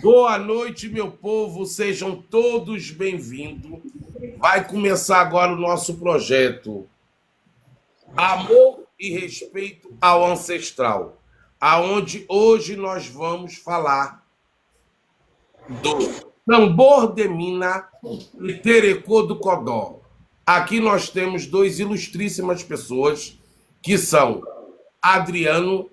Boa noite, meu povo, sejam todos bem-vindos. Vai começar agora o nosso projeto Amor e Respeito ao Ancestral, aonde hoje nós vamos falar do tambor de mina e terecô do codó. Aqui nós temos duas ilustríssimas pessoas que são Adriano,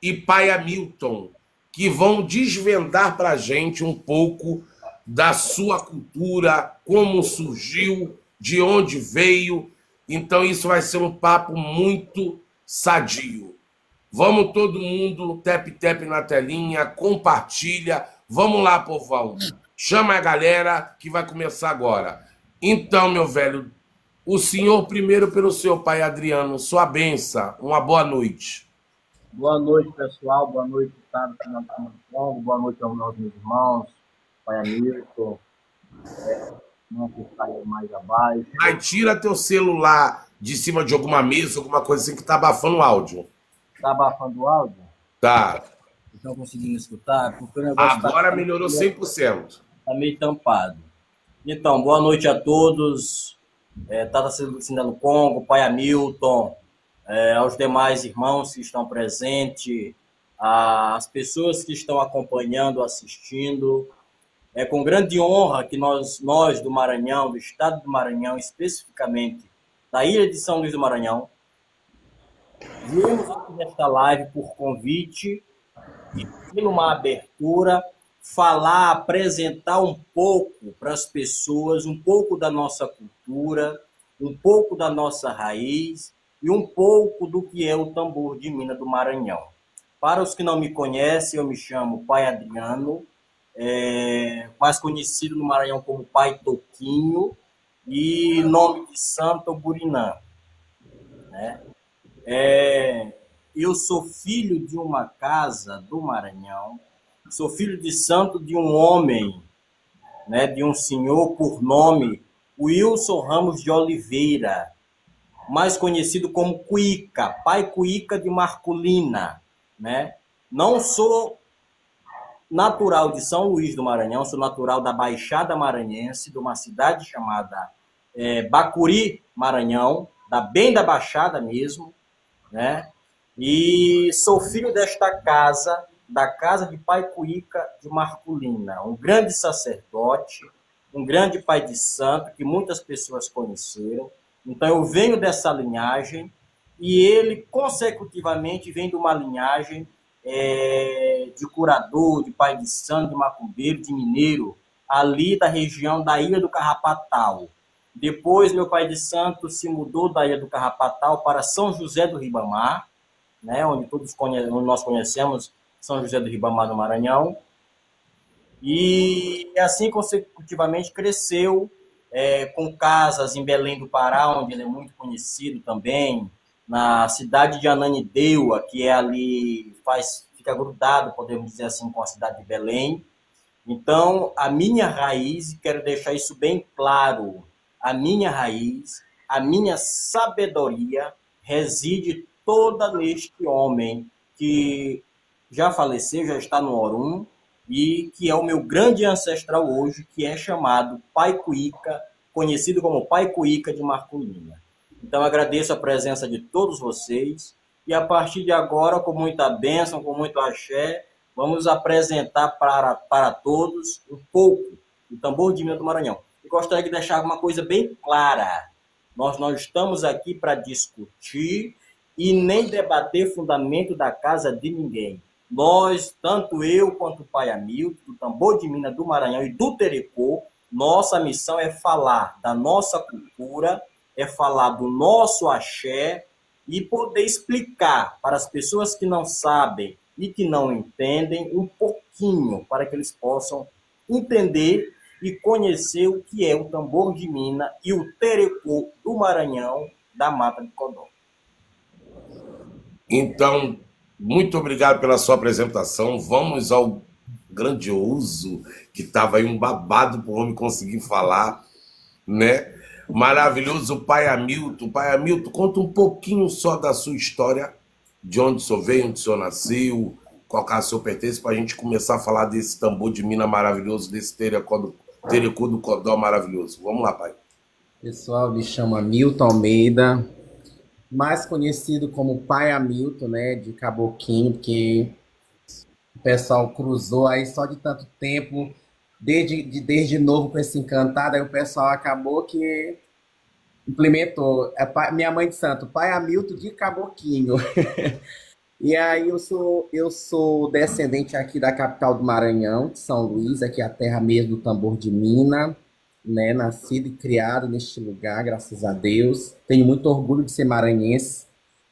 e pai Hamilton, que vão desvendar para a gente um pouco da sua cultura, como surgiu, de onde veio. Então, isso vai ser um papo muito sadio. Vamos todo mundo, tap-tap na telinha, compartilha. Vamos lá, povão. Chama a galera que vai começar agora. Então, meu velho, o senhor primeiro pelo seu pai Adriano, sua benção, uma boa noite. Boa noite, pessoal. Boa noite, Estado Nacional do Congo. Boa noite aos meus irmãos, pai Hamilton, não que está aí mais abaixo. Aí tira teu celular de cima de alguma mesa, alguma coisa assim que tá abafando o áudio. Está abafando o áudio? Tá. Estão conseguindo escutar? Porque o negócio Agora melhorou 100%. está meio tampado. Então, boa noite a todos. Tata Cinda Congo, pai Hamilton, aos demais irmãos que estão presentes, às pessoas que estão acompanhando, assistindo. É com grande honra que nós do Maranhão, do estado do Maranhão, especificamente da ilha de São Luís do Maranhão, viemos aqui nesta live por convite e por uma abertura, falar, apresentar um pouco para as pessoas, um pouco da nossa cultura, um pouco da nossa raiz e um pouco do que é o tambor de mina do Maranhão. Para os que não me conhecem, eu me chamo Pai Adriano, mais conhecido no Maranhão como Pai Toquinho, e nome de santo Burinã. Né? Eu sou filho de uma casa do Maranhão, sou filho de santo de um homem, né, de um senhor por nome Wilson Ramos de Oliveira, mais conhecido como Cuíca, pai Cuíca de Marculina. Né? Não sou natural de São Luís do Maranhão, sou natural da Baixada Maranhense, de uma cidade chamada Bacuri, Maranhão, bem da Baixada mesmo, né? E sou filho desta casa, da casa de pai Cuíca de Marculina, um grande sacerdote, um grande pai de santo, que muitas pessoas conheceram. Então eu venho dessa linhagem, e ele consecutivamente vem de uma linhagem de curador, de pai de santo, de macumbeiro, de mineiro, ali da região da Ilha do Carrapatal. Depois, meu pai de santo se mudou da Ilha do Carrapatal para São José do Ribamar, né, onde nós conhecemos São José do Ribamar, no Maranhão. E assim consecutivamente cresceu, com casas em Belém do Pará, onde ele é muito conhecido também, na cidade de Ananindeua, que é ali, fica grudado, podemos dizer assim, com a cidade de Belém. Então, a minha raiz, quero deixar isso bem claro, a minha raiz, a minha sabedoria reside toda neste homem que já faleceu, já está no Orum, e que é o meu grande ancestral hoje, que é chamado Pai Cuíca, conhecido como Pai Cuíca de Marculina. Então, agradeço a presença de todos vocês, e a partir de agora, com muita bênção, com muito axé, vamos apresentar para todos um pouco do tambor de mina do Maranhão. E gostaria de deixar uma coisa bem clara: nós não estamos aqui para discutir e nem debater fundamento da casa de ninguém. Nós, tanto eu quanto o pai Hamilton, do tambor de mina do Maranhão e do Terecô, nossa missão é falar da nossa cultura, é falar do nosso axé e poder explicar para as pessoas que não sabem e que não entendem um pouquinho, para que eles possam entender e conhecer o que é o tambor de mina e o terecô do Maranhão, da Mata de Codó. Então, muito obrigado pela sua apresentação. Vamos ao grandioso, que estava aí um babado para o homem conseguir falar, né? Maravilhoso pai Hamilton. Pai Hamilton, conta um pouquinho só da sua história, de onde o senhor veio, onde o senhor nasceu, colocar seu pertence para a gente começar a falar desse tambor de mina maravilhoso, desse terecô do Codó maravilhoso. Vamos lá, pai. Pessoal, me chama Milton Almeida, mais conhecido como Pai Hamilton, né, de Caboquinho, porque o pessoal cruzou aí só de tanto tempo, desde novo com esse encantado, aí o pessoal acabou que implementou. Minha mãe de santo, Pai Hamilton de Caboquinho. E aí eu sou descendente aqui da capital do Maranhão, de São Luís, aqui é a terra mesmo do tambor de mina, né? Nascido e criado neste lugar, graças a Deus. Tenho muito orgulho de ser maranhense,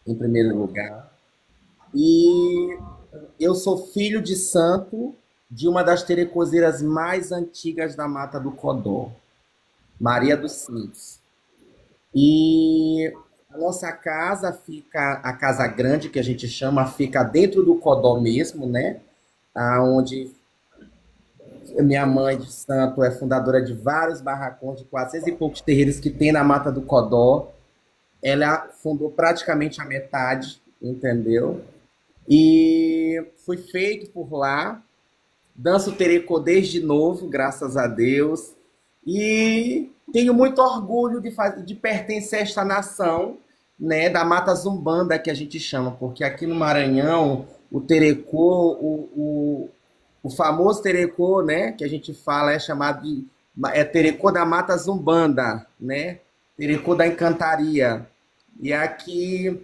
em primeiro lugar. E eu sou filho de santo de uma das terecozeiras mais antigas da Mata do Codó, Maria dos Sinos. E a nossa casa fica, a casa grande que a gente chama, fica dentro do Codó mesmo, né? Onde minha mãe de santo é fundadora de vários barracões, de 400 e poucos terreiros que tem na Mata do Codó. Ela fundou praticamente a metade, entendeu? E fui feito por lá. Danço terecô desde novo, graças a Deus. E tenho muito orgulho de pertencer a esta nação, né, da Mata Zumbanda, que a gente chama, porque aqui no Maranhão, o terecô, o famoso terecô, né, que a gente fala, é chamado de terecô da Mata Zumbanda, né, terecô da Encantaria. E aqui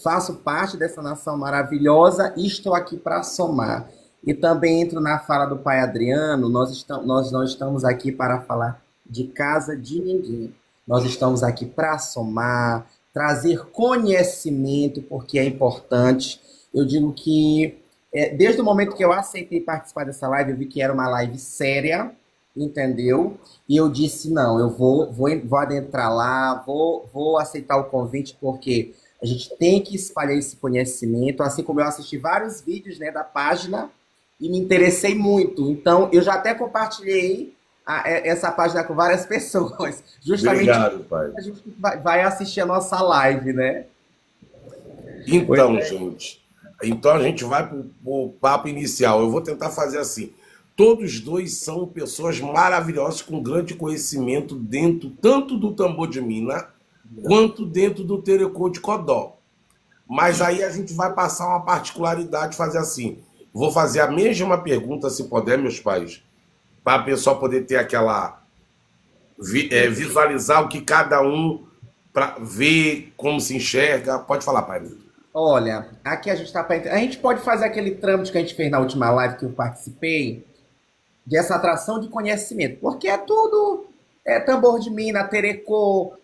faço parte dessa nação maravilhosa e estou aqui para somar. E também entro na fala do pai Adriano, nós não estamos aqui para falar de casa de ninguém. Nós estamos aqui para somar, trazer conhecimento, porque é importante. Eu digo que, desde o momento que eu aceitei participar dessa live, eu vi que era uma live séria, entendeu? E eu disse, não, eu vou adentrar lá, vou aceitar o convite, porque a gente tem que espalhar esse conhecimento, assim como eu assisti vários vídeos, né, da página, e me interessei muito. Então, eu já até compartilhei essa página com várias pessoas. Justamente. Obrigado, pai. A gente vai assistir a nossa live, né? Então, gente. Então, a gente vai para o papo inicial. Eu vou tentar fazer assim. Todos dois são pessoas maravilhosas, com grande conhecimento dentro tanto do tambor de mina, quanto dentro do terecô de Codó. Mas aí a gente vai passar uma particularidade, fazer assim. Vou fazer a mesma pergunta, se puder, meus pais, para a pessoa poder ter aquela... visualizar o que cada um para ver como se enxerga. Pode falar, pai. Olha, aqui a gente está para... A gente pode fazer aquele trâmite que a gente fez na última live que eu participei, dessa atração de conhecimento, porque é tudo tambor de mina, terecô,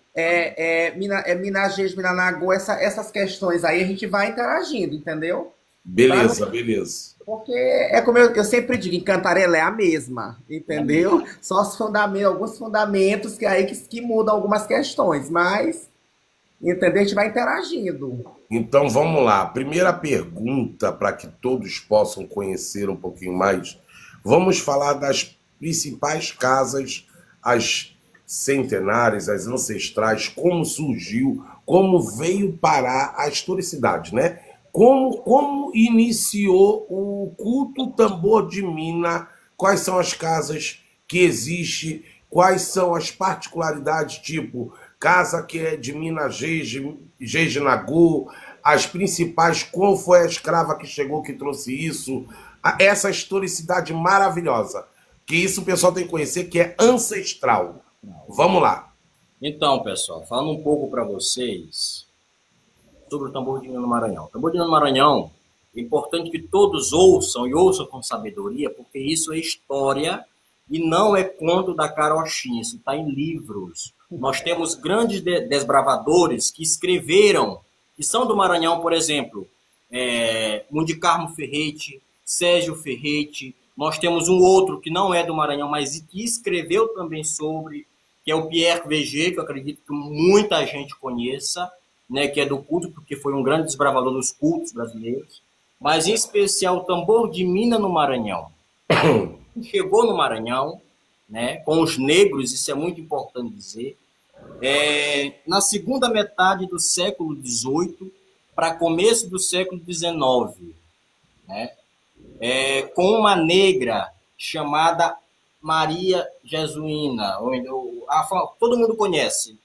mina Geis, mina Nagô, essas questões aí a gente vai interagindo, entendeu? Beleza, beleza. Porque é como eu sempre digo, Encantarela é a mesma, entendeu? Só os fundamentos, alguns fundamentos que mudam algumas questões, mas, entendeu? A gente vai interagindo. Então vamos lá. Primeira pergunta, para que todos possam conhecer um pouquinho mais. Vamos falar das principais casas, as centenárias, as ancestrais, como surgiu, como veio parar a historicidade, né? Como iniciou o culto tambor de mina? Quais são as casas que existem? Quais são as particularidades, tipo casa que é de mina Geis Nagô, as principais, qual foi a escrava que chegou que trouxe isso? Essa historicidade maravilhosa, que isso o pessoal tem que conhecer, que é ancestral. Vamos lá. Então, pessoal, falando um pouco para vocês sobre o tambor de mina no Maranhão. O tambor de mina no Maranhão, é importante que todos ouçam e ouçam com sabedoria, porque isso é história e não é conto da carochinha, isso está em livros. Nós temos grandes desbravadores que escreveram, que são do Maranhão, por exemplo, Mundicarmo Ferretti, Sérgio Ferretti. Nós temos um outro que não é do Maranhão, mas que escreveu também sobre, que é o Pierre VG, que eu acredito que muita gente conheça, né, que é do culto, porque foi um grande desbravador dos cultos brasileiros, mas em especial o tambor de mina no Maranhão. Chegou no Maranhão, né, com os negros, isso é muito importante dizer, na segunda metade do século XVIII para começo do século XIX. né? Com uma negra chamada Maria Jesuína. Todo mundo conhece.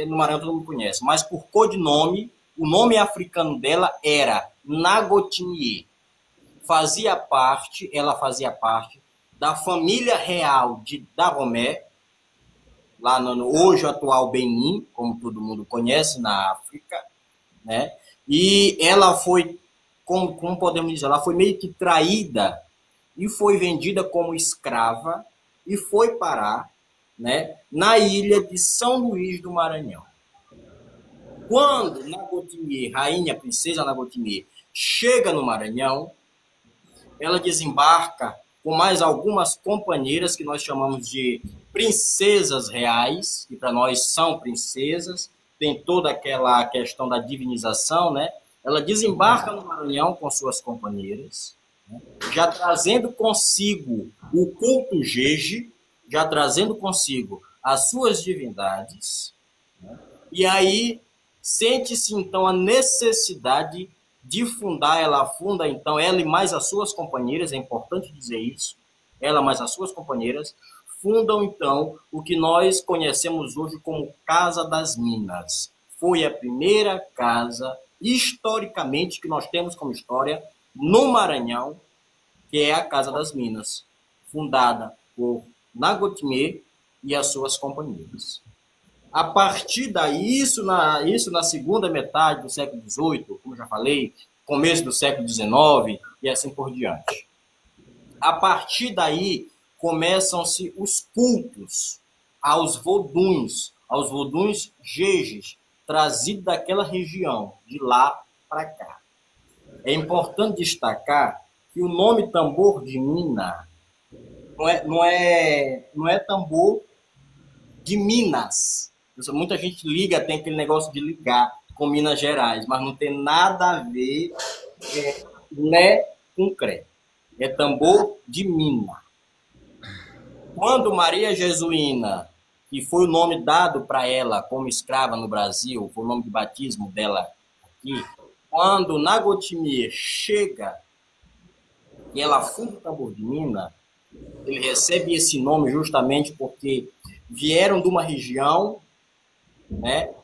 No Maranhão todo mundo conhece. Mas por codinome, o nome africano dela era Nagotinhie. Ela fazia parte da família real de Dahomey, lá no hoje atual Benin, como todo mundo conhece, na África, né? E ela foi, como podemos dizer, ela foi meio que traída e foi vendida como escrava e foi parar, né, na ilha de São Luís do Maranhão. Quando Nagotinhie, rainha, princesa Nagotinhie, chega no Maranhão, ela desembarca com mais algumas companheiras que nós chamamos de princesas reais, que para nós são princesas, tem toda aquela questão da divinização, né? Ela desembarca no Maranhão com suas companheiras, né, já trazendo consigo o culto Jeje, já trazendo consigo as suas divindades, né? E aí sente-se então a necessidade de fundar, ela funda então, ela e mais as suas companheiras, é importante dizer isso, ela mais as suas companheiras, fundam então o que nós conhecemos hoje como Casa das Minas. Foi a primeira casa, historicamente, que nós temos como história, no Maranhão, que é a Casa das Minas, fundada por Nagotinhie e as suas companheiras. A partir daí, isso na segunda metade do século XVIII, como já falei, começo do século XIX e assim por diante. A partir daí, começam-se os cultos aos voduns jejes, trazidos daquela região, de lá para cá. É importante destacar que o nome tambor de mina não é tambor de Minas. Muita gente liga, tem aquele negócio de ligar com Minas Gerais, mas não tem nada a ver né, com cré. É tambor de mina. Quando Maria Jesuína, que foi o nome dado para ela como escrava no Brasil, foi o nome de batismo dela aqui, quando Nagotinhie chega e ela funda o tambor de mina, ele recebe esse nome justamente porque vieram de uma região, né,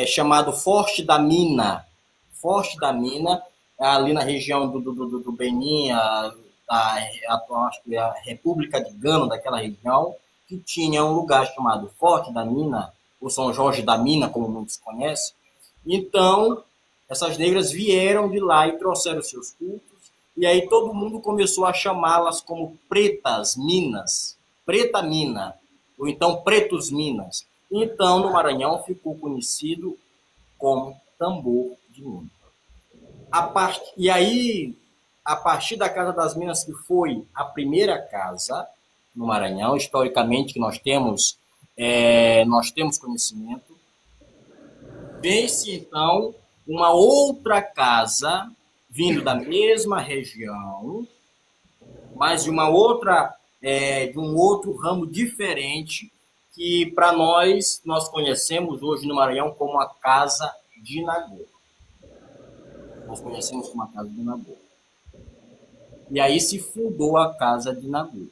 chamado Forte da Mina. Forte da Mina, ali na região do Benin, acho que a República de Gana, daquela região, que tinha um lugar chamado Forte da Mina, ou São Jorge da Mina, como muitos conhecem. Então, essas negras vieram de lá e trouxeram seus cultos, e aí todo mundo começou a chamá-las como Pretas Minas, Preta Mina, ou então Pretos Minas. Então, no Maranhão, ficou conhecido como Tambor de Mina. E aí, a partir da Casa das Minas, que foi a primeira casa no Maranhão, historicamente, que nós temos conhecimento, vem-se, então, uma outra casa, vindo da mesma região, mas de uma outra, de um outro ramo diferente, que para nós conhecemos hoje no Maranhão como a Casa de Nagô. Nós conhecemos como a Casa de Nagô. E aí se fundou a Casa de Nagô.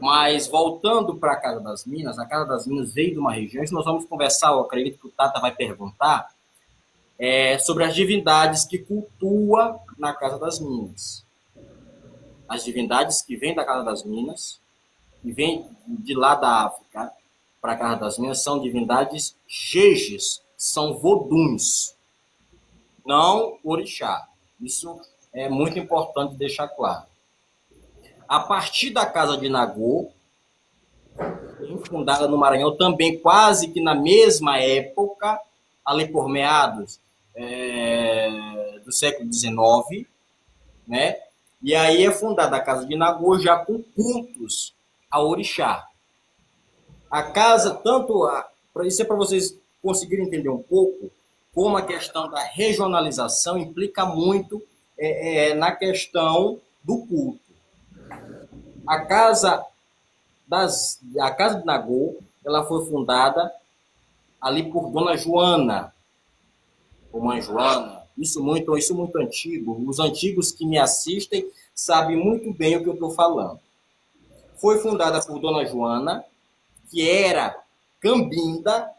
Mas voltando para a Casa das Minas, a Casa das Minas veio de uma região, nós vamos conversar, eu acredito que o Tata vai perguntar, sobre as divindades que cultua na Casa das Minas. As divindades que vêm da Casa das Minas, que vêm de lá da África para a Casa das Minas, são divindades jejes, são voduns, não orixá. Isso é muito importante deixar claro. A partir da Casa de Nagô, fundada no Maranhão também quase que na mesma época, ali por meados do século XIX, né? E aí é fundada a Casa de Nagô já com cultos a orixá. A casa, isso é para vocês conseguirem entender um pouco, como a questão da regionalização implica muito na questão do culto. A Casa de Nagô, ela foi fundada ali por Dona Joana, ou Mãe Joana, isso muito antigo. Os antigos que me assistem sabem muito bem o que eu estou falando. Foi fundada por Dona Joana, que era cambinda,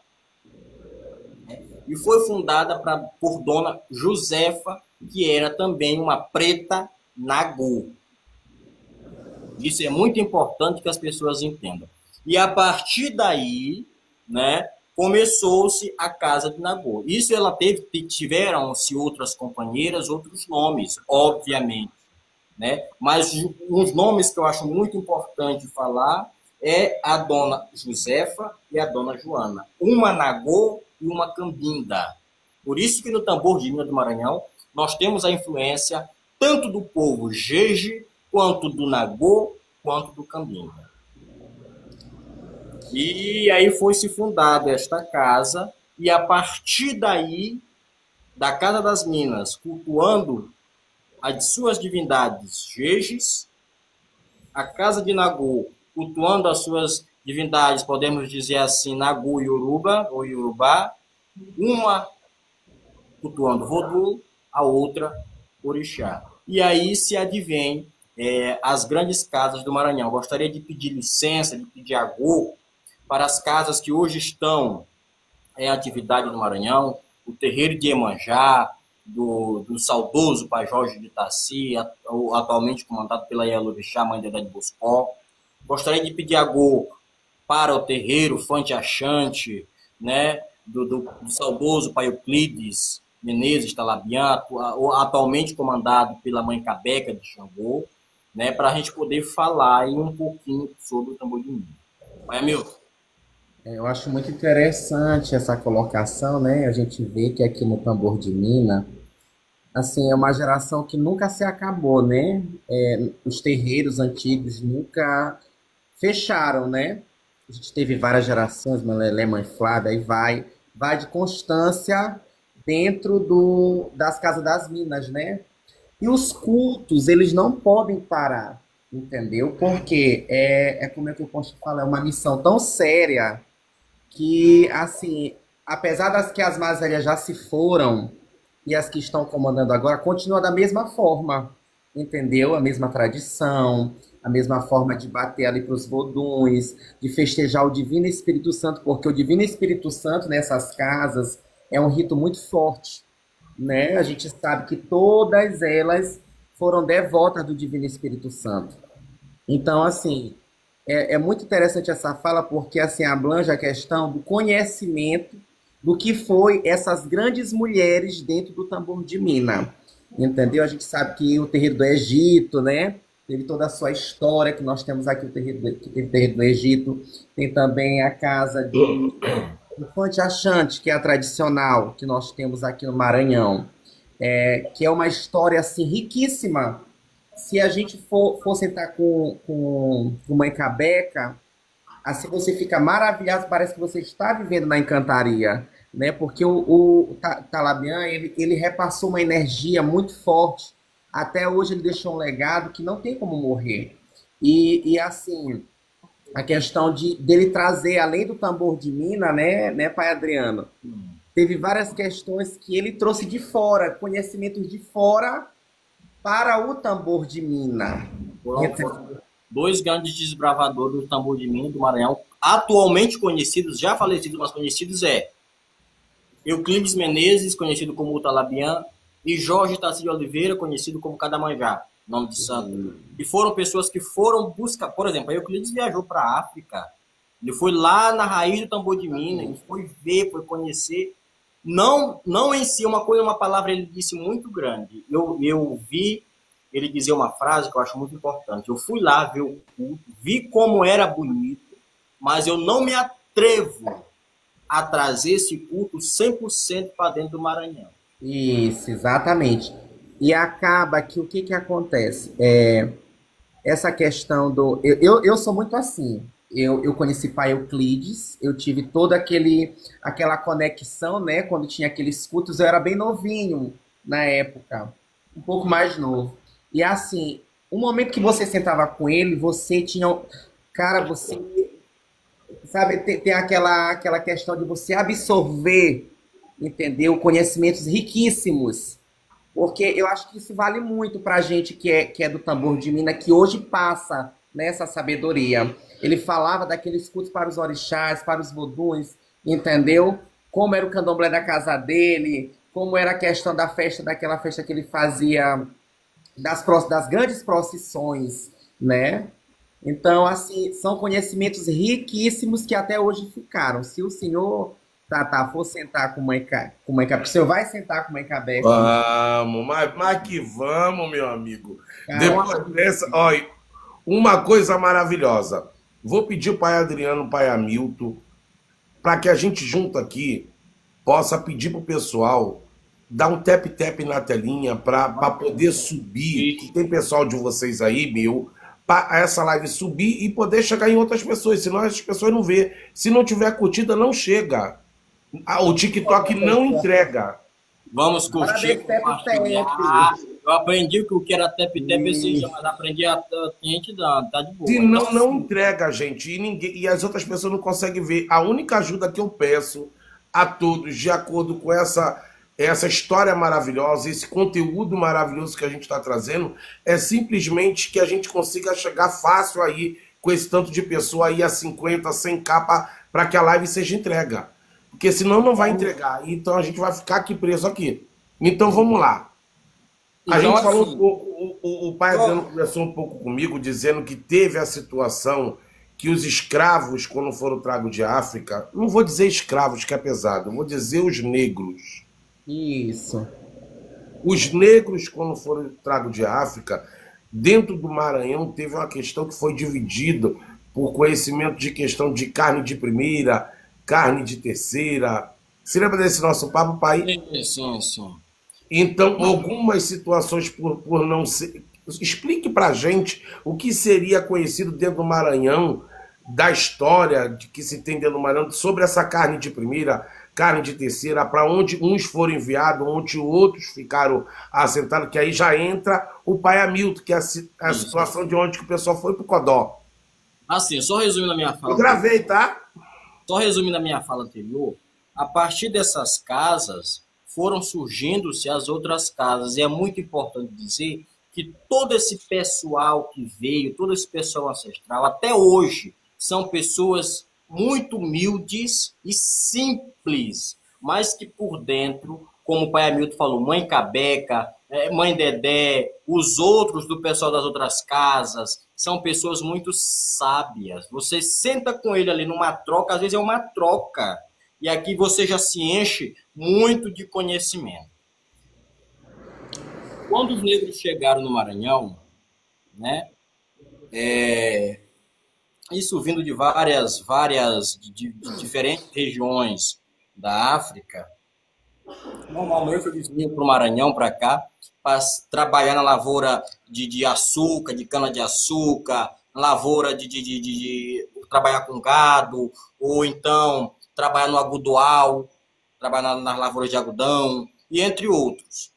né? E foi fundada por Dona Josefa, que era também uma preta nagô. Isso é muito importante que as pessoas entendam. E a partir daí, né, começou-se a Casa de Nagô. Isso ela tiveram-se outras companheiras, outros nomes, obviamente, né? Mas uns nomes que eu acho muito importante falar é a Dona Josefa e a Dona Joana. Uma Nagô e uma Cambinda. Por isso que no tambor de Minas do Maranhão nós temos a influência tanto do povo Jeje, quanto do Nagô, quanto do Cambinda. E aí foi se fundada esta casa, e a partir daí, da Casa das Minas, cultuando as suas divindades Jejes, a Casa de Nagô, cultuando as suas divindades, podemos dizer assim, Nagô Yoruba, ou Yorubá, uma cultuando Vodô, a outra Orixá. E aí se advém as grandes casas do Maranhão. Gostaria de pedir licença, de pedir agô para as casas que hoje estão em atividade no Maranhão, o terreiro de Iemanjá, do saudoso Pai Jorge de Itaci, atualmente comandado pela Yelorixá, mãe de Dedé de Boscó. Gostaria de pedir agô para o terreiro Fante Achante, né, do saudoso Pai Euclides Menezes Talabian, atualmente comandado pela mãe Cabeca de Xangô, né, para a gente poder falar aí um pouquinho sobre o tambor de Minas. Pai Hamilton. Eu acho muito interessante essa colocação, né? A gente vê que aqui no Tambor de Mina, assim, é uma geração que nunca se acabou, né? Os terreiros antigos nunca fecharam, né? A gente teve várias gerações, Mãe Lelé, Mãe Flávia, aí vai de constância dentro das Casas das Minas, né? E os cultos, eles não podem parar, entendeu? Porque como é que eu posso falar, é uma missão tão séria que, assim, apesar das que as mais velhas já se foram e as que estão comandando agora, continua da mesma forma, entendeu? A mesma tradição, a mesma forma de bater ali para os voduns, de festejar o Divino Espírito Santo, porque o Divino Espírito Santo nessas casas é um rito muito forte, né? A gente sabe que todas elas foram devotas do Divino Espírito Santo. Então, assim, é muito interessante essa fala, porque assim abrange a questão do conhecimento do que foi essas grandes mulheres dentro do tambor de Mina. Entendeu? A gente sabe que o terreiro do Egito, né? Teve toda a sua história, que nós temos aqui que teve o terreiro do Egito. Tem também a casa do Fante Achante, que é a tradicional, que nós temos aqui no Maranhão. Que é uma história assim, riquíssima. Se a gente for sentar com Mãe Cabeca, assim você fica maravilhado, parece que você está vivendo na encantaria, né? Porque o Talabian, ele repassou uma energia muito forte. Até hoje ele deixou um legado que não tem como morrer. E assim, a questão dele trazer, além do tambor de Mina, né, Pai Adriano? Teve várias questões que ele trouxe de fora, conhecimentos de fora, para o tambor de Mina. Foram dois grandes desbravadores do tambor de Mina do Maranhão, atualmente conhecidos, já falecidos, mas conhecidos Euclides Menezes, conhecido como Utalabian, e Jorge Tassi de Oliveira, conhecido como Cadamanjá, nome de santo. E foram pessoas que foram buscar, por exemplo, a Euclides viajou para a África, ele foi lá na raiz do tambor de Mina, ele foi ver, foi conhecer. Não em si uma palavra ele disse muito grande. Eu vi ele dizer uma frase que eu acho muito importante. Eu fui lá ver o culto, vi como era bonito, mas eu não me atrevo a trazer esse culto 100% para dentro do Maranhão. Isso, exatamente. E acaba que o que acontece? Essa questão do... Eu sou muito assim. Eu conheci Pai Euclides, eu tive toda aquela conexão, né? Quando tinha aqueles cultos, eu era bem novinho na época, um pouco mais novo. E assim, o momento que você sentava com ele, você tinha... Cara, você... Sabe, tem aquela questão de você absorver, entendeu? Conhecimentos riquíssimos Porque eu acho que isso vale muito para a gente que é do tambor de Minas, que hoje passa nessa sabedoria. Ele falava daqueles cultos para os orixás, para os voduns, entendeu? Como era o candomblé da casa dele, como era a questão da festa, daquela festa que ele fazia, das grandes procissões, né? Então, assim, são conhecimentos riquíssimos que até hoje ficaram. Se o senhor, for sentar com mãe Cabé, o senhor vai sentar com mãe Cabé, Vamos, mas que vamos, meu amigo. cara, Depois dessa, olha, uma coisa maravilhosa. Vou pedir o pai Adriano, o pai Hamilton, para que a gente junto aqui possa pedir para o pessoal dar um tap-tap na telinha para poder subir, que tem pessoal de vocês aí, meu, para essa live subir e poder chegar em outras pessoas, senão as pessoas não vê. Se não tiver curtida, não chega. O TikTok não entrega. Vamos curtir, compartilhar. Eu aprendi que o que era tap-tap esse dia, mas aprendi a gente tá de boa. Se não entrega, gente, e as outras pessoas não conseguem ver. A única ajuda que eu peço a todos, de acordo com essa história maravilhosa, esse conteúdo maravilhoso que a gente está trazendo, é simplesmente que a gente consiga chegar fácil aí, com esse tanto de pessoa aí a 50, 100 capa, para que a live seja entrega. Porque senão não vai entregar. Então a gente vai ficar aqui preso aqui. Então vamos lá. A Então, gente falou assim, um pouco, o pai Adriano conversou um pouco comigo, dizendo que teve a situação que os escravos, quando foram tragos de África, não vou dizer escravos, que é pesado, eu vou dizer os negros. isso. Os negros, quando foram tragos de África, dentro do Maranhão teve uma questão que foi dividida por conhecimento de questão de carne de primeira, carne de terceira. Você lembra desse nosso papo, pai? sim. Então, algumas situações por não ser... Explique pra gente o que seria conhecido dentro do Maranhão, da história de que se tem dentro do Maranhão, sobre essa carne de primeira, carne de terceira, para onde uns foram enviados, onde outros ficaram assentados, que aí já entra o pai Hamilton, que é a situação de onde que o pessoal foi pro Codó. Assim, só resumindo a minha fala. Eu gravei, tá? Só resumindo a minha fala anterior, a partir dessas casas foram surgindo-se as outras casas. E é muito importante dizer que todo esse pessoal que veio, todo esse pessoal ancestral, até hoje, são pessoas muito humildes e simples, mas que por dentro, como o pai Hamilton falou, mãe Cabeca, mãe Dedé, os outros do pessoal das outras casas, são pessoas muito sábias. Você senta com ele ali numa troca, às vezes é uma troca, e aqui você já se enche muito de conhecimento. Quando os negros chegaram no Maranhão, né, isso vindo de de diferentes regiões da África, normalmente eles vinham para o Maranhão, para cá, para trabalhar na lavoura de açúcar, de cana-de-açúcar, lavoura de trabalhar com gado, ou então trabalhar no agudoal, trabalhar nas lavouras de algodão, e entre outros.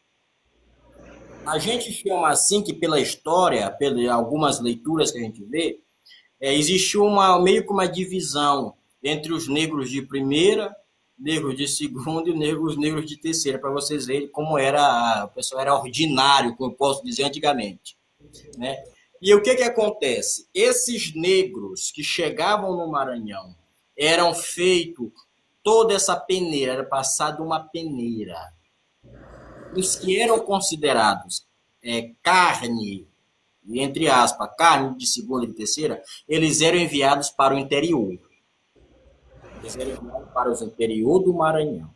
A gente chama assim que pela história, pelas algumas leituras que a gente vê, existiu meio que uma divisão entre os negros de primeira, negros de segunda e os negros de terceira, para vocês verem como o pessoal era ordinário, como eu posso dizer antigamente, né? E o que acontece? Esses negros que chegavam no Maranhão eram feitos, toda essa peneira, era passada uma peneira. Os que eram considerados carne, entre aspas, carne de segunda e de terceira, eles eram enviados para o interior. Eles eram enviados para o interior do Maranhão.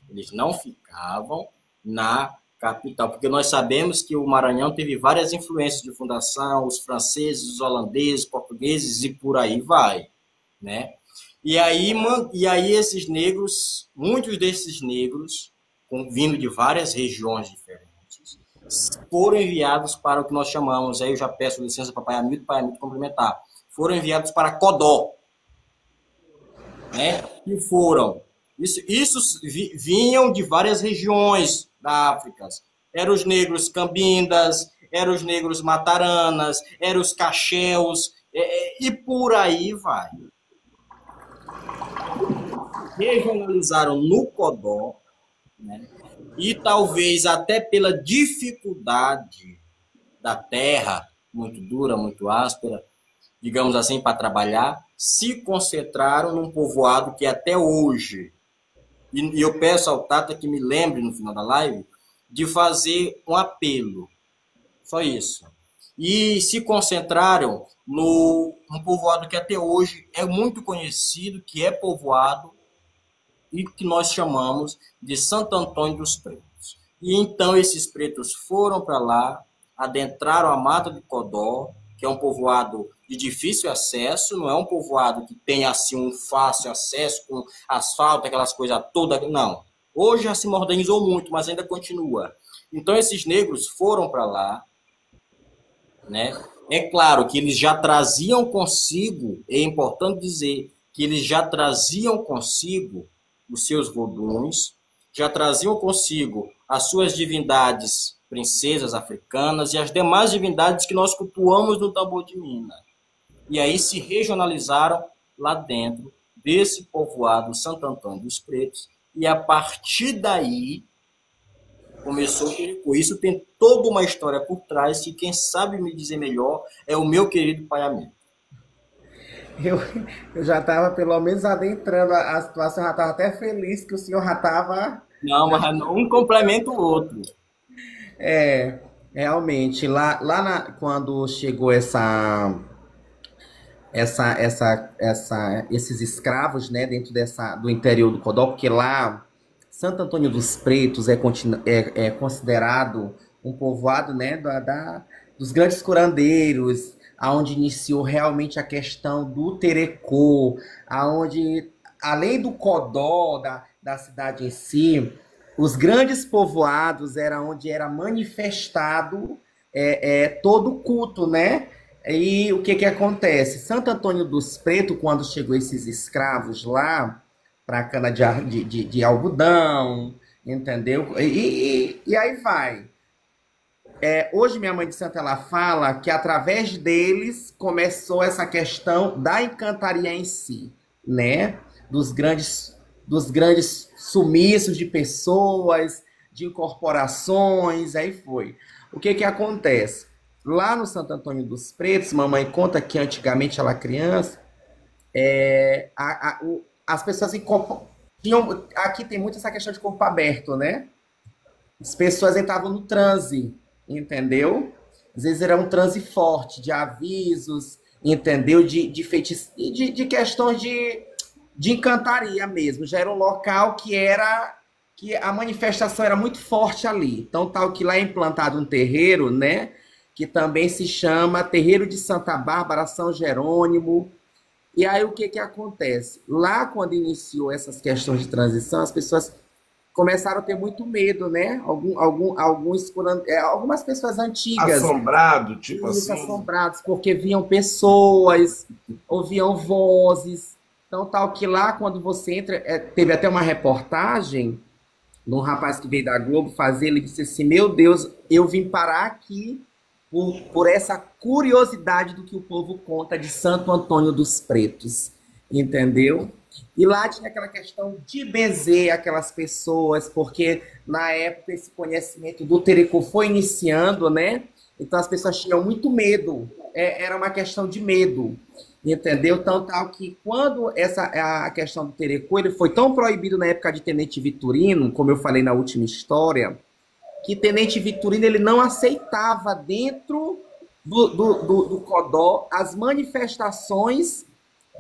Eles não ficavam na capital, porque nós sabemos que o Maranhão teve várias influências de fundação, os franceses, os holandeses, portugueses e por aí vai, né? E aí esses negros, muitos desses negros, vindo de várias regiões diferentes, foram enviados para o que nós chamamos, aí eu já peço licença para o pai Hamilton complementar, foram enviados para Codó, né? E foram, isso vinham de várias regiões da África, eram os negros cambindas, eram os negros mataranas, eram os cacheus, e por aí vai. Regionalizaram no Codó, né? E talvez até pela dificuldade da terra, muito dura, muito áspera, digamos assim, para trabalhar, se concentraram num povoado que até hoje, e eu peço ao Tata que me lembre no final da live, de fazer um apelo, só isso. E se concentraram num povoado que até hoje é muito conhecido, que é povoado e que nós chamamos de Santo Antônio dos Pretos. E então esses pretos foram para lá, adentraram a Mata de Codó, que é um povoado de difícil acesso, não é um povoado que tem assim um fácil acesso com asfalto, aquelas coisas todas, não. Hoje já se modernizou muito, mas ainda continua. Então esses negros foram para lá, né? É claro que eles já traziam consigo, é importante dizer que eles já traziam consigo os seus voduns, já traziam consigo as suas divindades princesas africanas e as demais divindades que nós cultuamos no tambor de Mina. E aí se regionalizaram lá dentro desse povoado Santo Antônio dos Pretos, e a partir daí começou com isso. Tem toda uma história por trás que quem sabe me dizer melhor é o meu querido pai amigo. Eu, eu já estava pelo menos adentrando a situação, já estava até feliz que o senhor já estava. Não, mas um complementa o outro. É, realmente, quando chegou esses escravos, né, dentro do interior do Codó, porque lá Santo Antônio dos Pretos é considerado um povoado, né, dos grandes curandeiros, aonde iniciou realmente a questão do terecô, aonde, além do Codó, da cidade em si, os grandes povoados era onde era manifestado todo o culto, né? E o que que acontece? Santo Antônio dos Pretos, quando chegou esses escravos lá, para a cana de algodão, entendeu? E aí vai. Hoje minha mãe de santo ela fala que através deles começou essa questão da encantaria em si, né? Dos grandes sumiços de pessoas, de incorporações, aí foi. O que que acontece? Lá no Santo Antônio dos Pretos, mamãe conta que antigamente ela criança, as pessoas tinham, aqui tem muito essa questão de corpo aberto, né? As pessoas entravam no transe, entendeu? Às vezes era um transe forte, de avisos, entendeu? De feitiço, de questões de encantaria mesmo. Já era um local que a manifestação era muito forte ali. Então, tal que lá é implantado um terreiro, né? Que também se chama Terreiro de Santa Bárbara, São Jerônimo. E aí o que que acontece? Lá, quando iniciou essas questões de transição, as pessoas começaram a ter muito medo, né? Algumas pessoas antigas. Assombrado, tipo Isso, assim. assombrados, porque viam pessoas, ouviam vozes. Então, tal que lá, quando você entra, teve até uma reportagem de um rapaz que veio da Globo fazer, ele disse assim, meu Deus, eu vim parar aqui por essa curiosidade do que o povo conta de Santo Antônio dos Pretos, entendeu? E lá tinha aquela questão de benzer aquelas pessoas, porque na época esse conhecimento do terecô foi iniciando, né? Então as pessoas tinham muito medo, era uma questão de medo, entendeu? Então tal que quando a questão do terecô, ele foi tão proibido na época de Tenente Vitorino, como eu falei na última história, que Tenente Vitorino ele não aceitava dentro do Codó as manifestações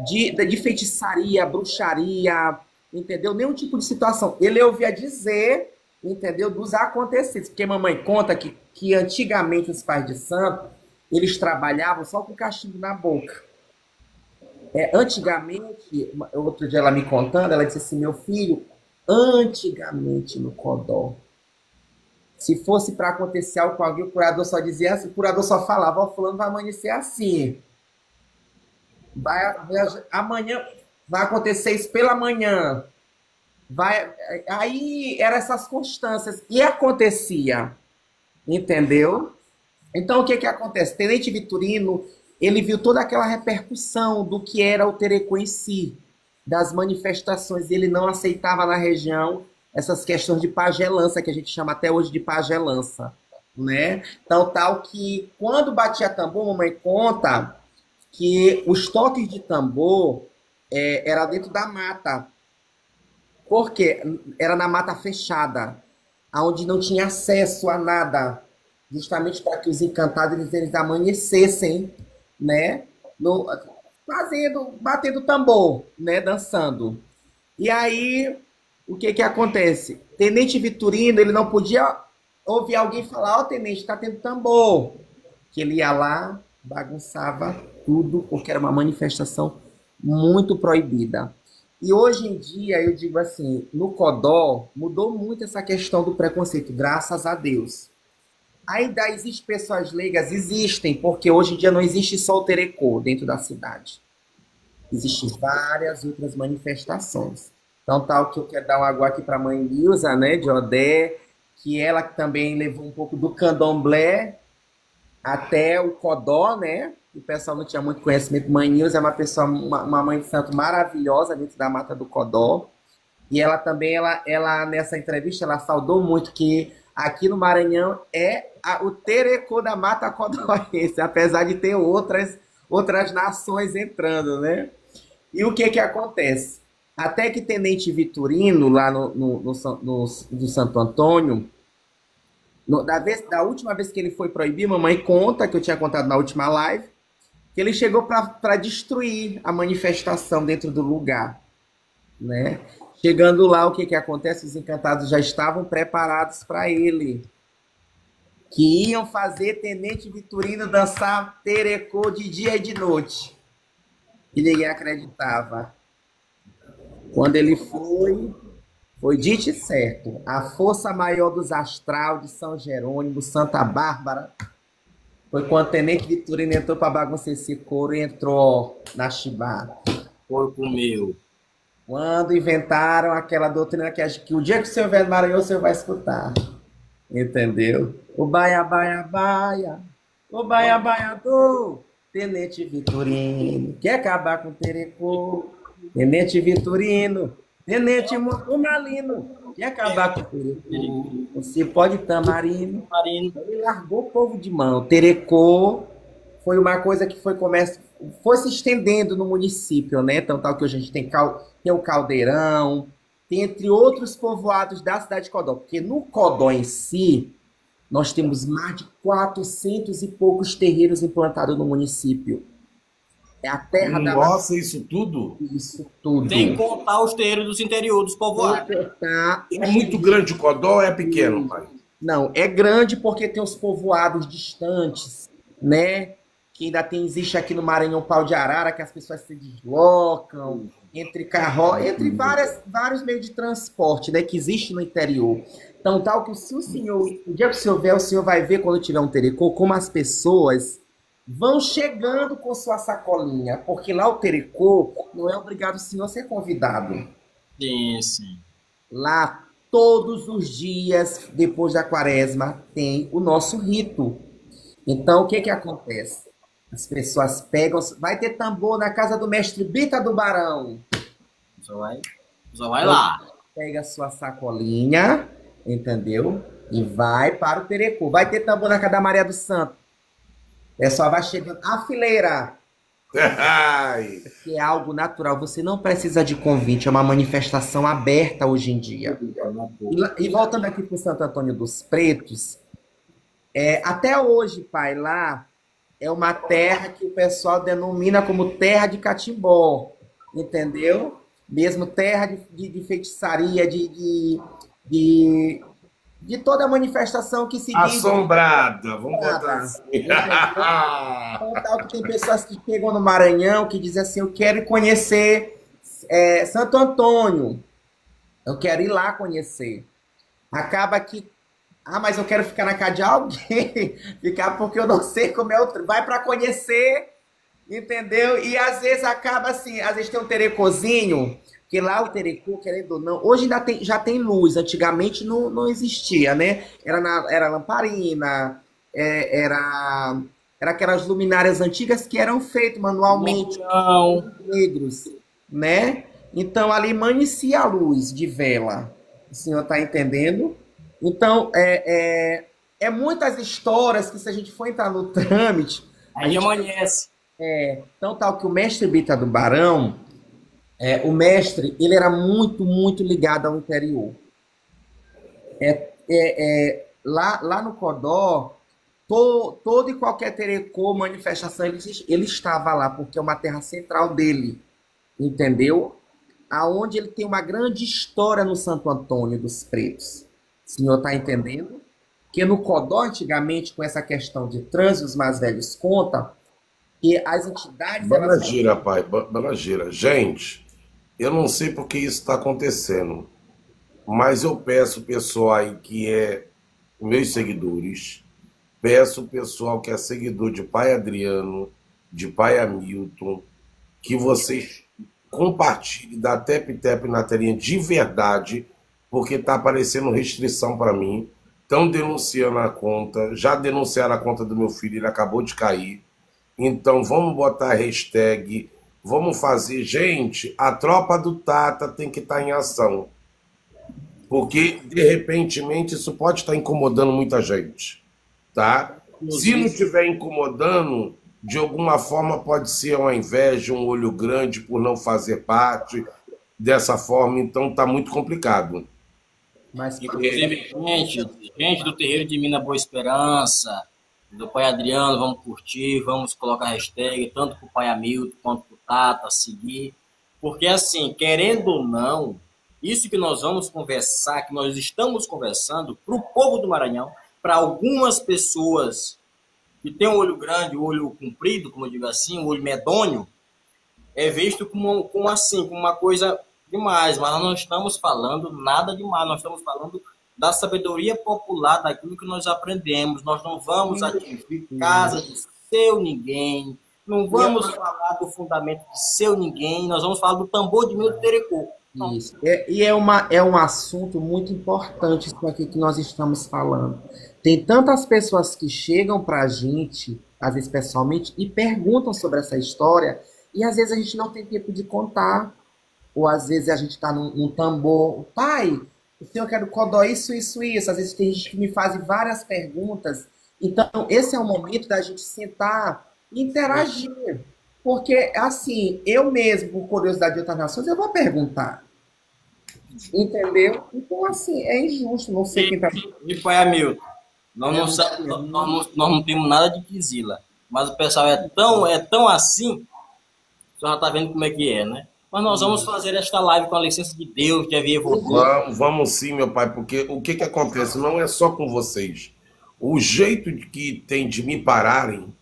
de feitiçaria, bruxaria, entendeu? Nenhum tipo de situação. Ele ouvia dizer, entendeu? Dos acontecidos. Porque mamãe conta que antigamente os pais de santo, eles trabalhavam só com cachimbo na boca. Antigamente, outro dia ela me contando, ela disse assim, meu filho, antigamente no Codó, se fosse para acontecer algo com alguém, o curador só dizia assim, o curador só falava, ó, fulano vai amanhecer assim. Amanhã vai acontecer isso pela manhã. Aí eram essas constâncias. E acontecia. Entendeu? Então o que que acontece? Tenente Vitorino, ele viu toda aquela repercussão do que era o terecô em si, das manifestações. Ele não aceitava na região essas questões de pagelança, que a gente chama até hoje de pagelança, né? Então, tal que quando batia tambor, a mamãe conta que os toques de tambor era dentro da mata. Por quê? Era na mata fechada, onde não tinha acesso a nada, justamente para que os encantados eles amanhecessem, né? No, batendo tambor, né? Dançando. E aí, o que que acontece? Tenente Vitorino, ele não podia ouvir alguém falar, ó, tenente, tá tendo tambor. Que ele ia lá, bagunçava tudo, porque era uma manifestação muito proibida. E hoje em dia, eu digo assim, no Codó, mudou muito essa questão do preconceito, graças a Deus. Ainda existem pessoas leigas? Existem, porque hoje em dia não existe só o terecô dentro da cidade. Existem várias outras manifestações. Então, tal que eu quero dar um água aqui para a mãe Nilza, né, de Odé, que ela também levou um pouco do candomblé até o Codó, né? O pessoal não tinha muito conhecimento. Mãe Nilza é uma pessoa, uma mãe de santo maravilhosa dentro da Mata do Codó. E ela também, ela nessa entrevista, ela saudou muito que aqui no Maranhão o terecô da Mata Codóense, apesar de ter outras nações entrando, né? E o que que acontece? Até que Tenente Vitorino, lá no Santo Antônio, da última vez que ele foi proibir, mamãe conta, que eu tinha contado na última live, que ele chegou para destruir a manifestação dentro do lugar, né? Chegando lá, o que que acontece? Os encantados já estavam preparados para ele, que iam fazer Tenente Vitorino dançar terecô de dia e de noite. E ninguém acreditava. Quando ele foi dito e certo. A força maior dos astral de São Jerônimo, Santa Bárbara, foi quando o Tenente Vitorino entrou para bagunçar esse couro e entrou na chibata. Porco meu. Quando inventaram aquela doutrina que o dia que o senhor vier no Maranhão, o senhor vai escutar. Entendeu? O baia, baia, baia. O baia, baia do Tenente Vitorino. Quer acabar com o terecô? Tenente Vitorino. Tenente Mutumalino. Quer acabar com o terecô? Você pode tamarino. Ele largou o povo de mão. O terecô foi uma coisa que foi se estendendo no município, né? Então, tal que hoje a gente tem o Caldeirão, tem entre outros povoados da cidade de Codó, porque no Codó em si, nós temos mais de 400 e poucos terreiros implantados no município. É a terra da... Nossa, isso tudo? Isso tudo. Tem que contar os terreiros dos interior dos povoados. É muito grande o Codó ou é pequeno, pai? Não, é grande porque tem os povoados distantes, né? Que ainda existe aqui no Maranhão Pau de Arara, que as pessoas se deslocam, entre vários meios de transporte, né? Que existe no interior. Então, tal que o dia que o senhor vier, o senhor vai ver quando tiver um terecô, como as pessoas vão chegando com sua sacolinha, porque lá o terecô não é obrigado o senhor a ser convidado. Sim. Lá, todos os dias, depois da quaresma, tem o nosso rito. Então, o que que acontece? As pessoas pegam... Vai ter tambor na casa do mestre Bita do Barão. Só vai lá. Pega a sua sacolinha, entendeu? E vai para o terecô. Vai ter tambor na casa da Maria do Santo. O pessoal vai chegando. A fileira. Que é algo natural. Você não precisa de convite. É uma manifestação aberta hoje em dia. E voltando aqui para o Santo Antônio dos Pretos, até hoje, pai, lá é uma terra que o pessoal denomina como terra de catimbó, entendeu? Mesmo terra de feitiçaria, de toda a manifestação que se diz... Assombrada, vamos botar assim. Então, tal que tem pessoas que chegam no Maranhão que dizem assim, eu quero conhecer Santo Antônio, eu quero ir lá conhecer. Acaba que mas eu quero ficar na casa de alguém, ficar porque eu não sei como é outro. Vai para conhecer, entendeu? E às vezes acaba assim, às vezes tem um terecozinho, que lá o terecô, querendo ou não, hoje já tem luz, antigamente não existia, né? Era lamparina, era aquelas luminárias antigas que eram feitas manualmente, negros, né? Então ali amanhecia a luz de vela. O senhor está entendendo? Então, é muitas histórias que, se a gente for entrar no trâmite, A a gente gente. amanhece. Então, tal que o mestre Bita do Barão, o mestre, ele era muito, muito ligado ao interior. Lá no Codó, todo e qualquer terecô, manifestação, ele estava lá, porque é uma terra central dele, entendeu? Aonde ele tem uma grande história no Santo Antônio dos Pretos. O senhor está entendendo? Que no Codó, antigamente, com essa questão de trânsito, os mais velhos contam, que as entidades, elas... Banagira, pai, Banagira. Gente, eu não sei por que isso está acontecendo, mas eu peço o pessoal aí que é meus seguidores, peço o pessoal que é seguidor de Pai Adriano, de Pai Hamilton, que vocês compartilhem da Tep na telinha de verdade, porque está aparecendo restrição para mim. Estão denunciando a conta, já denunciaram a conta do meu filho, ele acabou de cair. Então vamos botar a hashtag, vamos fazer. Gente, a tropa do Tata tem que estar em ação, porque de repentemente isso pode estar incomodando muita gente, tá? Se não estiver incomodando, de alguma forma pode ser uma inveja, um olho grande por não fazer parte dessa forma, então tá muito complicado. Mas, Inclusive, gente do terreiro de Mina Boa Esperança, do Pai Adriano, vamos curtir, vamos colocar hashtag, tanto para o Pai Hamilton quanto para o Tata, seguir. Porque, assim, querendo ou não, isso que nós vamos conversar, que nós estamos conversando, para o povo do Maranhão, para algumas pessoas que têm um olho grande, um olho comprido, como eu digo assim, um olho medonho, é visto como assim, como uma coisa demais, mas nós não estamos falando nada demais, nós estamos falando da sabedoria popular, daquilo que nós aprendemos. Nós não vamos atingir casa de seu ninguém, não vamos falar do fundamento de seu ninguém, nós vamos falar do tambor de Milton Terecô. isso. É um assunto muito importante isso aqui que nós estamos falando. Tem tantas pessoas que chegam para a gente, às vezes pessoalmente, e perguntam sobre essa história, e às vezes a gente não tem tempo de contar, ou às vezes a gente está num tambor. Pai, o senhor quer o Codó isso, isso, isso. Às vezes tem gente que me faz várias perguntas. Então, esse é o momento da gente sentar e interagir. Porque, assim, eu mesmo, por curiosidade de outras nações, eu vou perguntar. Entendeu? Então, assim, é injusto. Não sei quem está... E Pai Hamilton, nós não temos nada de Quizila, mas o pessoal é tão assim, você já está vendo como é que é, né? Mas nós vamos fazer esta live com a licença de Deus, de Havia Voltou. Vamos sim, meu pai, porque o que acontece não é só com vocês. O jeito que tem de me pararem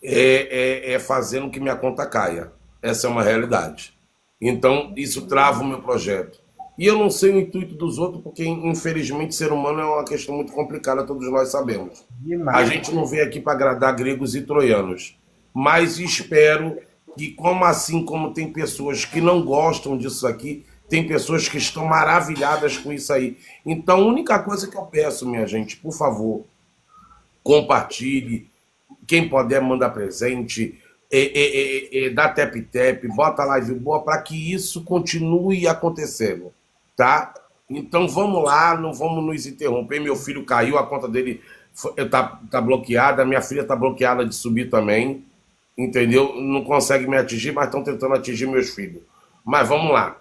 é fazendo que minha conta caia. Essa é uma realidade. Então, isso trava o meu projeto. E eu não sei o intuito dos outros, porque, infelizmente, ser humano é uma questão muito complicada, todos nós sabemos. A gente não veio aqui para agradar gregos e troianos. Mas espero que, assim como tem pessoas que não gostam disso aqui, tem pessoas que estão maravilhadas com isso aí. Então, a única coisa que eu peço, minha gente, por favor, compartilhe. Quem puder, manda presente. Dá tap-tap, bota live boa para que isso continue acontecendo, tá? Então vamos lá, não vamos nos interromper. Meu filho caiu, a conta dele tá bloqueada, minha filha tá bloqueada de subir também, entendeu? Não consegue me atingir, mas estão tentando atingir meus filhos. Mas vamos lá.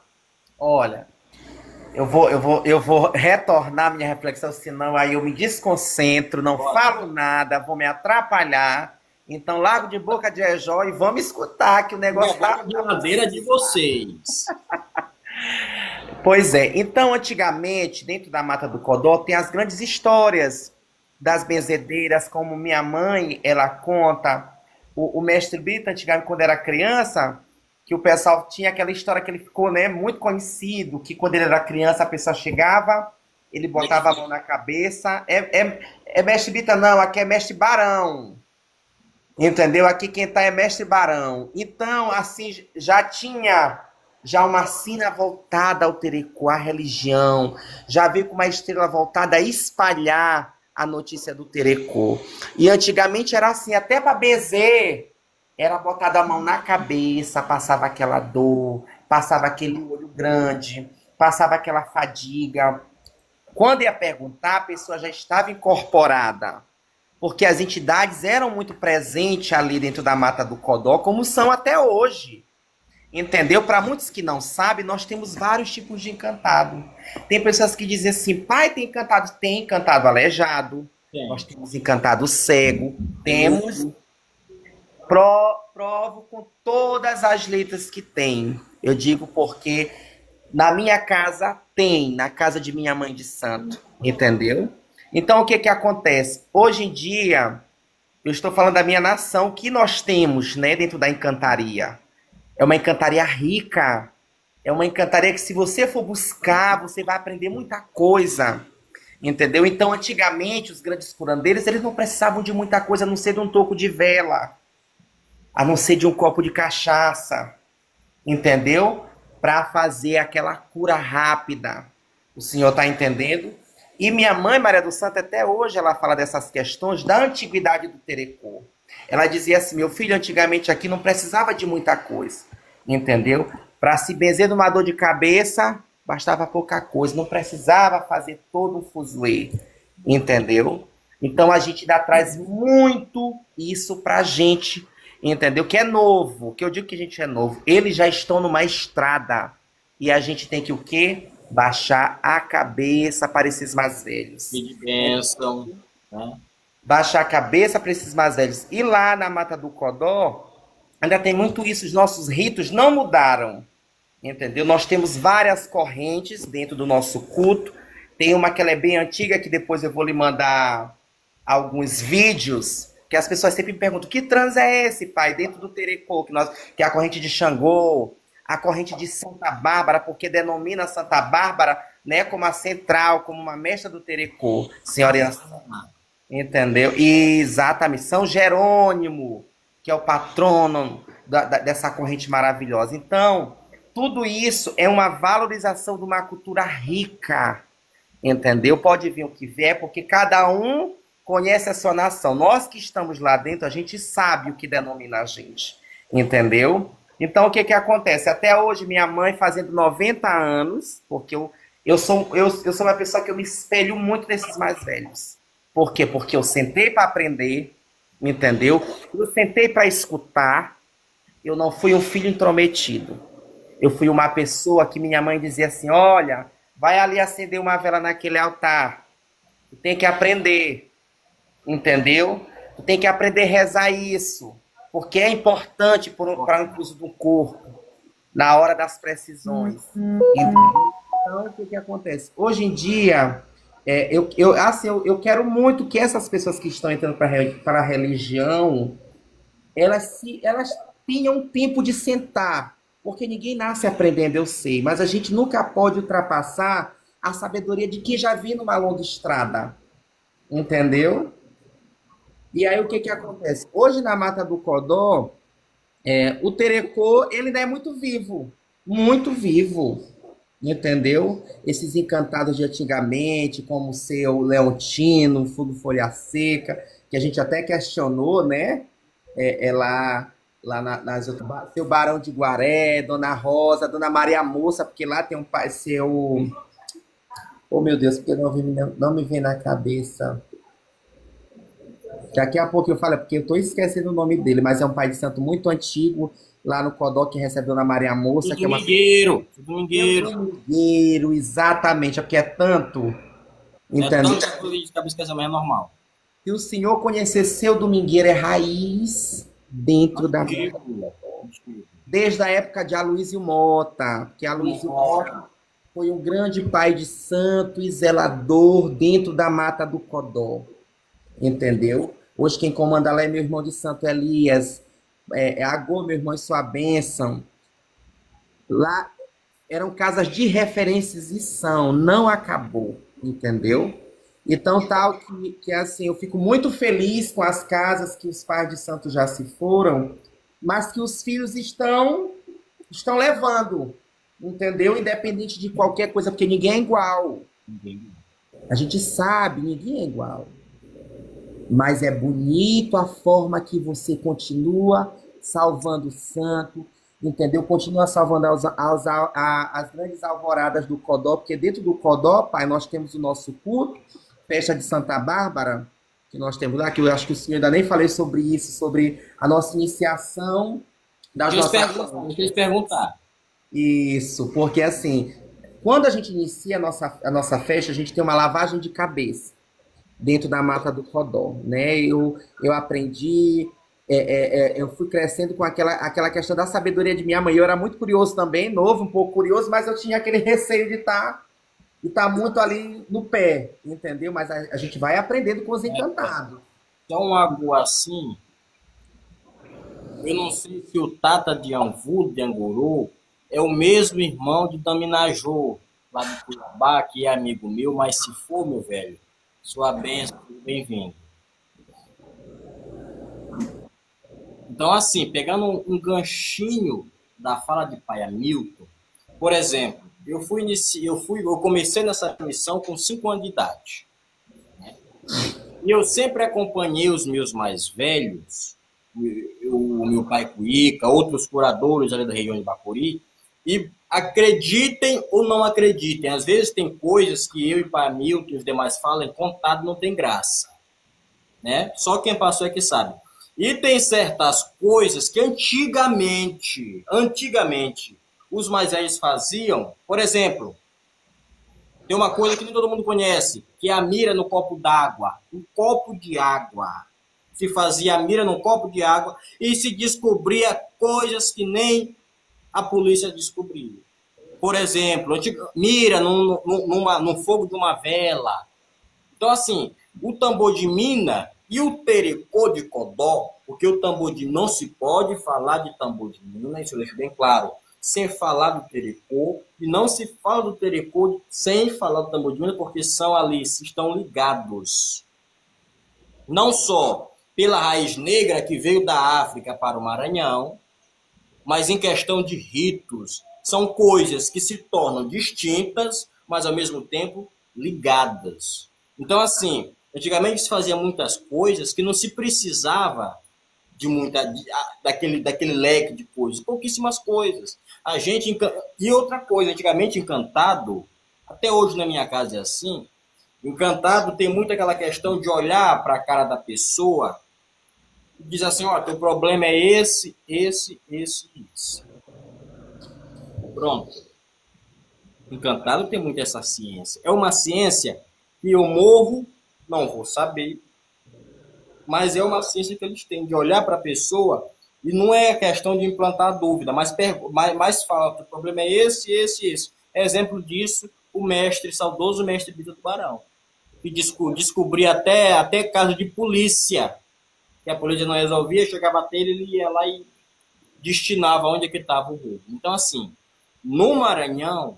Olha, eu vou retornar minha reflexão, senão aí eu me desconcentro, não falo nada, vou me atrapalhar. Então, largo de boca de Ejó e vamos escutar que o negócio tá... A madeira de vocês. Pois é. Então, antigamente, dentro da Mata do Codó, tem as grandes histórias das benzedeiras, como minha mãe, ela conta. O mestre Bita, antigamente, quando era criança, que o pessoal tinha aquela história que ele ficou, né, muito conhecido, que quando ele era criança, a pessoa chegava, ele botava a mão na cabeça. É mestre Bita não, aqui é mestre Barão. Entendeu? Aqui quem tá é mestre Barão. Então, assim, já tinha uma sina voltada ao Terecô, à religião. Já veio com uma estrela voltada a espalhar a notícia do Terecô. E antigamente era assim, até para benzer, era botada a mão na cabeça, passava aquela dor, passava aquele olho grande, passava aquela fadiga. Quando ia perguntar, a pessoa já estava incorporada, porque as entidades eram muito presentes ali dentro da Mata do Codó, como são até hoje. Entendeu? Para muitos que não sabem, nós temos vários tipos de encantado. Tem pessoas que dizem assim, pai, tem encantado aleijado, nós temos encantado cego, temos... Provo com todas as letras que tem. Eu digo porque na minha casa tem, na casa de minha mãe de santo, entendeu? Então o que que acontece? Hoje em dia, eu estou falando da minha nação, o que nós temos, né, dentro da encantaria? É uma encantaria rica, é uma encantaria que se você for buscar, você vai aprender muita coisa, entendeu? Então antigamente os grandes curandeiros, eles não precisavam de muita coisa, a não ser de um toco de vela, a não ser de um copo de cachaça, entendeu? Para fazer aquela cura rápida. O senhor está entendendo? E minha mãe, Maria do Santo, até hoje ela fala dessas questões da antiguidade do terecô. Ela dizia assim, meu filho, antigamente aqui não precisava de muita coisa, entendeu? Para se benzer de uma dor de cabeça, bastava pouca coisa, não precisava fazer todo um fuzuê, entendeu? Então a gente ainda traz muito isso pra gente, entendeu? Que é novo, que eu digo que a gente é novo. Eles já estão numa estrada e a gente tem que o quê? Baixar a cabeça para esses mais velhos. Pedir bênção, né? Baixar a cabeça para esses mais velhos. E lá na Mata do Codó, ainda tem muito isso, os nossos ritos não mudaram, entendeu? Nós temos várias correntes dentro do nosso culto. Tem uma que ela é bem antiga, que depois eu vou lhe mandar alguns vídeos, que as pessoas sempre me perguntam, que transe é esse, pai, dentro do terecô, que é a corrente de Xangô, a corrente de Santa Bárbara, porque denomina Santa Bárbara, né, como a central, como uma mestra do terecô, senhora, entendeu? E, exatamente, São Jerônimo, que é o patrono dessa corrente maravilhosa. Então, tudo isso é uma valorização de uma cultura rica, entendeu? Pode vir o que vier, porque cada um conhece a sua nação. Nós que estamos lá dentro, a gente sabe o que denomina a gente, entendeu? Então, o que que acontece? Até hoje, minha mãe fazendo 90 anos, porque eu sou uma pessoa que eu me espelho muito nesses mais velhos. Por quê? Porque eu sentei para aprender, entendeu? Eu sentei para escutar, eu não fui um filho intrometido. Eu fui uma pessoa que minha mãe dizia assim, olha, vai ali acender uma vela naquele altar, tu tem que aprender. Entendeu? Tu tem que aprender a rezar isso, porque é importante para o uso do corpo, na hora das precisões. Entendeu? Então, o que que acontece? Hoje em dia, eu quero muito que essas pessoas que estão entrando para a religião, elas tenham um tempo de sentar, porque ninguém nasce aprendendo, eu sei, mas a gente nunca pode ultrapassar a sabedoria de quem já vive numa longa estrada. Entendeu? E aí o que que acontece? Hoje na Mata do Codó, o terecô, ele ainda é muito vivo, entendeu? Esses encantados de antigamente, como o seu Leontino, Fundo Folha Seca, que a gente até questionou, né? Seu Barão de Guaré, Dona Rosa, Dona Maria Moça, porque lá tem um pai seu... Oh, meu Deus, porque não me vem na cabeça... Daqui a pouco eu falo, porque eu estou esquecendo o nome dele, mas é um pai de santo muito antigo, lá no Codó, que recebe Dona Maria Moça, que é uma... Domingueiro, exatamente, é porque é tanto, entendeu? É tanto de cabeça que é normal. Se o senhor conhecer seu Domingueiro, é raiz dentro da... Desde a época de Aloysio Mota, porque Aloysio Mota foi um grande pai de santo e zelador dentro da Mata do Codó, entendeu? Hoje quem comanda lá é meu irmão de Santo Elias, Agô, meu irmão, e sua bênção. Lá eram casas de referências e são, não acabou, entendeu? Então, tal que assim, eu fico muito feliz com as casas que os pais de santo já se foram, mas que os filhos estão levando, entendeu? Independente de qualquer coisa, porque ninguém é igual. A gente sabe, ninguém é igual. Mas é bonito a forma que você continua salvando o santo, entendeu? Continua salvando as grandes alvoradas do Codó, porque dentro do Codó, pai, nós temos o nosso culto, festa de Santa Bárbara, que nós temos lá, que eu acho que o senhor ainda nem falei sobre isso, sobre a nossa iniciação das nossas... Deixa eu te perguntar. Isso, porque assim, quando a gente inicia a nossa festa, a gente tem uma lavagem de cabeça dentro da mata do Codó, né? Eu aprendi, eu fui crescendo com aquela questão da sabedoria de minha mãe. Eu era muito curioso também, novo, um pouco curioso, mas eu tinha aquele receio de tá muito ali no pé, entendeu? Mas a gente vai aprendendo com os encantados. Então, algo assim, eu não sei se o Tata de Anvu, de Anguru, é o mesmo irmão de Daminajô, lá de Cuiabá, que é amigo meu, mas se for, meu velho, sua bênção, bem-vindo. Então, assim, pegando um ganchinho da fala de pai Hamilton, por exemplo, eu comecei nessa missão com 5 anos de idade. Né? E eu sempre acompanhei os meus mais velhos, o meu pai Cuíca, outros curadores ali da região de Bacuri, e acreditem ou não acreditem, às vezes tem coisas que eu e pai Hamilton e os demais falam, contado não tem graça. Né? Só quem passou é que sabe. E tem certas coisas que antigamente, os mais velhos faziam. Por exemplo, tem uma coisa que nem todo mundo conhece, que é a mira no copo d'água. Um copo de água. Se fazia a mira no copo de água e se descobria coisas que nem a polícia descobria. Por exemplo, mira num fogo de uma vela. Então, assim, o tambor de mina e o terecô de Codó, porque o tambor de não se pode falar de tambor de mina, isso eu deixo bem claro, sem falar do terecô, e não se fala do terecô sem falar do tambor de mina, porque são ali, estão ligados. Não só pela raiz negra que veio da África para o Maranhão, mas em questão de ritos. São coisas que se tornam distintas, mas ao mesmo tempo ligadas. Então, assim, antigamente se fazia muitas coisas que não se precisava de daquele leque de coisas, pouquíssimas coisas. E outra coisa, antigamente Encantado, até hoje na minha casa é assim, Encantado tem muito aquela questão de olhar para a cara da pessoa e diz assim, ó, teu problema é esse. Pronto. Encantado tem muito essa ciência. É uma ciência que eu morro, não vou saber, mas é uma ciência que eles têm, de olhar para a pessoa, e não é questão de implantar dúvida, mas fala, o problema é esse. Exemplo disso, o saudoso mestre Vitor Tubarão, que descobria até caso de polícia, que a polícia não resolvia, chegava até ele ia lá e destinava onde é que estava o roubo. Então, assim, no Maranhão,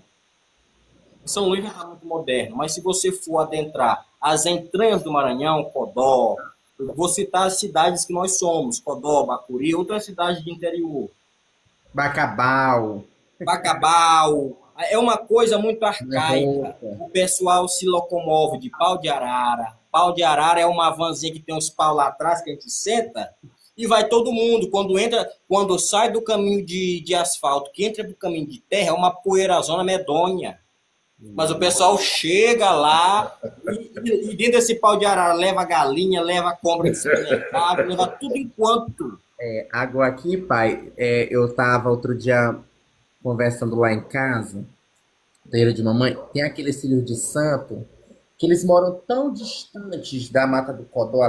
São Luís já está muito moderno, mas se você for adentrar as entranhas do Maranhão, Codó, eu vou citar as cidades que nós somos, Codó, Bacuri, outras cidades de interior. Bacabal. É uma coisa muito arcaica. O pessoal se locomove de pau de arara. Pau de arara é uma vanzinha que tem uns pau lá atrás que a gente senta e vai todo mundo. Quando sai do caminho de asfalto, que entra para o caminho de terra, é uma poeirazona medonha. Mas o pessoal chega lá e dentro desse pau de arara leva galinha, leva cobra de supermercado, leva tudo enquanto. Agora aqui, pai, eu estava outro dia conversando lá em casa, terreiro de mamãe, tem aqueles filhos de santo que eles moram tão distantes da Mata do Codó,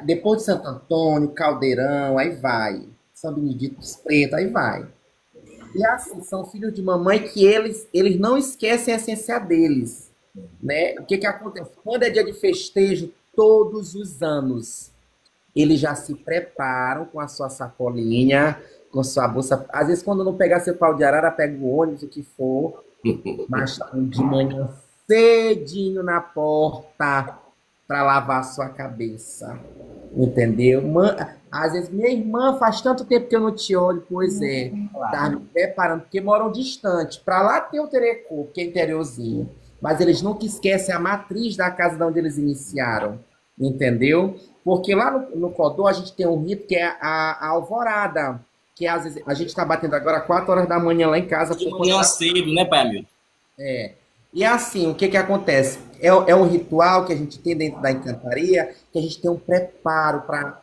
depois de Santo Antônio, Caldeirão, aí vai, São Benedito dos Pretos, aí vai. E assim, são filhos de mamãe que eles não esquecem a essência deles, né? O que acontece? Quando é dia de festejo, todos os anos, eles já se preparam com a sua sacolinha, com sua bolsa. Às vezes, quando não pegar seu pau de arara, pega o ônibus, o que for, mas de manhã cedinho na porta para lavar a sua cabeça. Entendeu? Às vezes, minha irmã, faz tanto tempo que eu não te olho, pois é. Tá me preparando, porque moram distante. Para lá tem o Terecô, que é interiorzinho. Mas eles nunca esquecem a matriz da casa de onde eles iniciaram. Entendeu? Porque lá no Codó a gente tem um rito que é a alvorada, que às vezes a gente está batendo agora 4 horas da manhã lá em casa. De manhã cedo, né, pai Hamilton? É. E assim, o que que acontece? É um ritual que a gente tem dentro da encantaria, que a gente tem um preparo para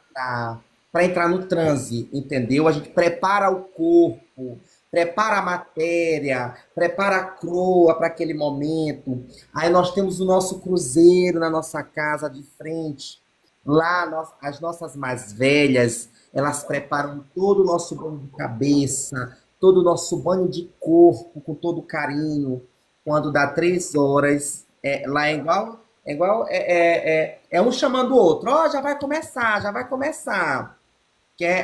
entrar no transe, entendeu? A gente prepara o corpo, prepara a matéria, prepara a croa para aquele momento. Aí nós temos o nosso cruzeiro na nossa casa de frente. Lá, as nossas mais velhas, elas preparam todo o nosso banho de cabeça, todo o nosso banho de corpo, com todo carinho. Quando dá 3 horas, lá é um chamando o outro. Ó, já vai começar, já vai começar.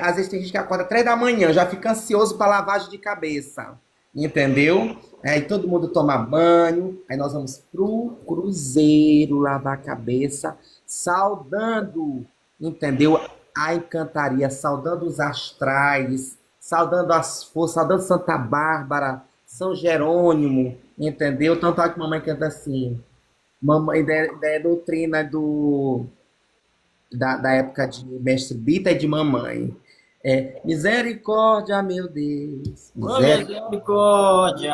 Às vezes tem gente que acorda 3 da manhã, já fica ansioso para lavagem de cabeça. Entendeu? Aí todo mundo toma banho, aí nós vamos pro cruzeiro lavar a cabeça, saudando, entendeu? A encantaria, saudando os astrais, saudando as forças, saudando Santa Bárbara, São Jerônimo, entendeu? Tanto é que mamãe canta assim, mamãe da doutrina da época de Mestre Bita e de mamãe. Misericórdia, meu Deus. Misericórdia.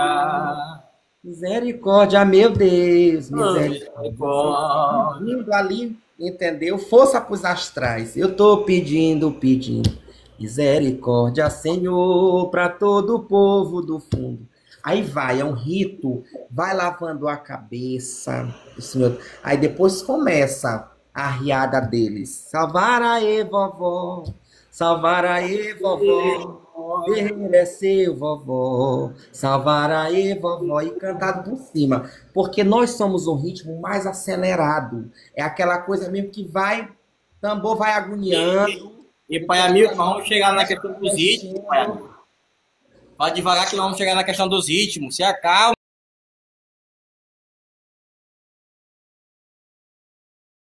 Misericórdia, meu Deus. Misericórdia. Indo ali, entendeu? Força para os astrais. Eu tô pedindo. Misericórdia, Senhor, para todo o povo do fundo. Aí vai, é um rito, vai lavando a cabeça, Senhor. Aí depois começa a riada deles. Salvar aí, vovó. Salvar aí, vovó. Guerreiro é seu, vovó. Salvar aí, vovó. E cantado por cima. Porque nós somos um ritmo mais acelerado. É aquela coisa mesmo que vai, tambor vai agoniando. E pai Hamilton, nós vamos chegar na questão dos ritmos, pai Hamilton. Vai devagar que nós vamos chegar na questão dos ritmos. Se acalma.